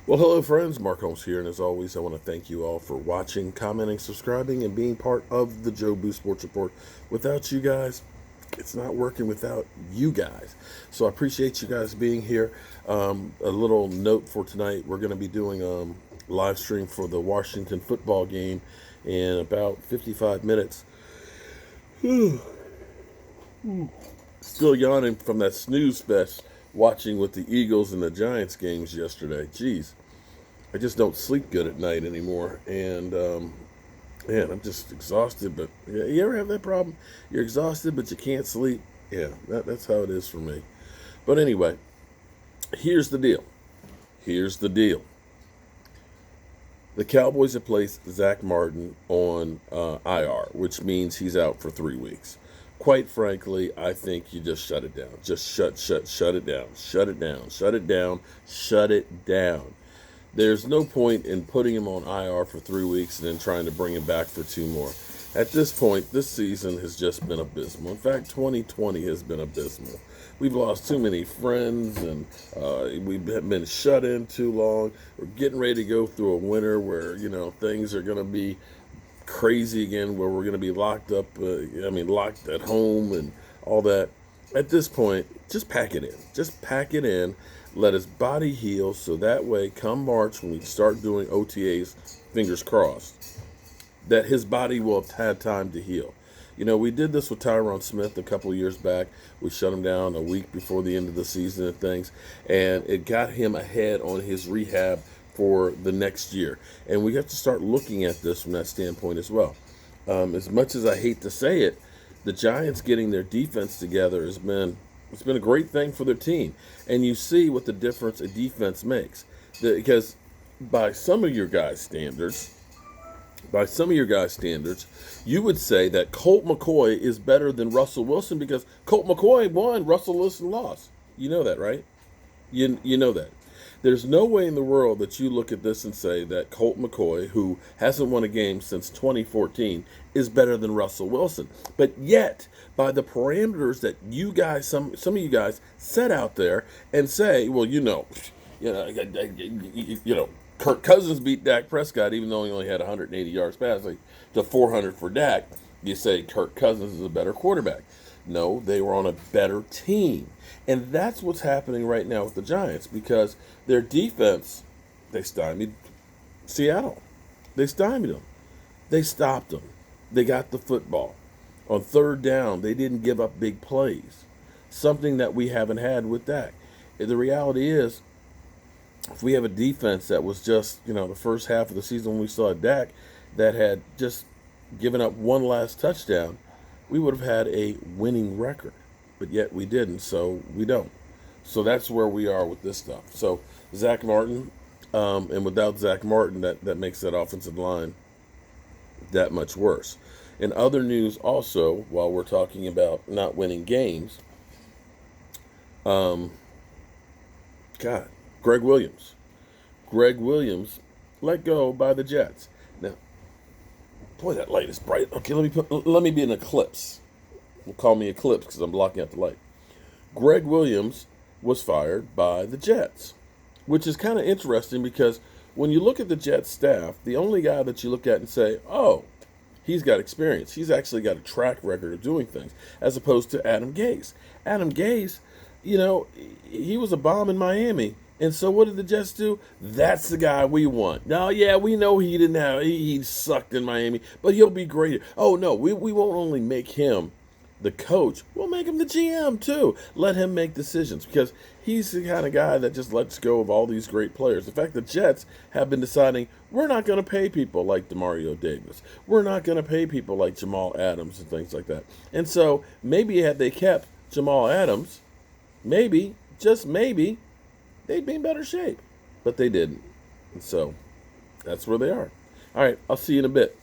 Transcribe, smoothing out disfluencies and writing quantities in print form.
Well, hello, friends. Mark Holmes here, and as always, I want to thank you all for watching, commenting, subscribing, and being part of the Joe Boo Sports Report. Without you guys, it's not working without you guys. So I appreciate you guys being here. A little note for tonight: we're going to be doing live stream for the Washington football game in about 55 minutes. Still yawning from that snooze fest watching with the Eagles and the Giants games yesterday. Jeez. I just don't sleep good at night anymore, and man, I'm just exhausted. But yeah, you ever have that problem? You're exhausted, but you can't sleep. Yeah, that's how it is for me. But anyway, here's the deal. Here's the deal. The Cowboys have placed Zack Martin on IR, which means he's out for 3 weeks. Quite frankly, I think you just shut it down. Just shut it down. Shut it down. Shut it down. Shut it down. There's no point in putting him on IR for 3 weeks and then trying to bring him back for 2 more. At this point, this season has just been abysmal. In fact, 2020 has been abysmal. We've lost too many friends, and we've been shut in too long. We're getting ready to go through a winter where, things are going to be crazy again, where we're going to be locked up, locked at home and all that. At this point, just pack it in. Just pack it in. Let his body heal so that way, come March, when we start doing OTAs, fingers crossed, that his body will have had time to heal. We did this with Tyron Smith a couple of years back. We shut him down a week before the end of the season and things, and it got him ahead on his rehab for the next year. And we have to start looking at this from that standpoint as well. As much as I hate to say it, the Giants getting their defense together has been it's been a great thing for their team. And you see what the difference a defense makes. Because by some of your guys' standards, you would say that Colt McCoy is better than Russell Wilson because Colt McCoy won, Russell Wilson lost. You know that, right? You know that. There's no way in the world that you look at this and say that Colt McCoy, who hasn't won a game since 2014, is better than Russell Wilson. But yet, by the parameters that you guys, some of you guys, set out there and say, well, Kirk Cousins beat Dak Prescott, even though he only had 180 yards passing to 400 for Dak. You say Kirk Cousins is a better quarterback. No, they were on a better team. And that's what's happening right now with the Giants because their defense, they stymied Seattle. They stymied them. They stopped them. They got the football. On third down, they didn't give up big plays, something that we haven't had with Dak. The reality is, if we have a defense that was just, the first half of the season when we saw Dak that had just given up one last touchdown, we would have had a winning record. But yet we didn't, so we don't. So that's where we are with this stuff. So Zack Martin, and without Zack Martin, that makes that offensive line that much worse. In other news also, while we're talking about not winning games, God, Greg Williams. Greg Williams let go by the Jets. Now, boy, that light is bright. Okay, let me be an eclipse. We'll call me Eclipse because I'm blocking out the light. Greg Williams was fired by the Jets, which is kind of interesting because when you look at the Jets staff, the only guy that you look at and say, oh, he's got experience. He's actually got a track record of doing things, as opposed to Adam Gase. Adam Gase, he was a bomb in Miami. And so what did the Jets do? That's the guy we want. Now, yeah, we know he sucked in Miami, but he'll be great. Oh, no, we won't only make him the coach, we'll make him the GM too. Let him make decisions because he's the kind of guy that just lets go of all these great players. In fact, the Jets have been deciding we're not going to pay people like DeMario Davis. We're not going to pay people like Jamal Adams and things like that. And so maybe had they kept Jamal Adams, maybe, just maybe, they'd be in better shape. But they didn't. And so that's where they are. All right, I'll see you in a bit.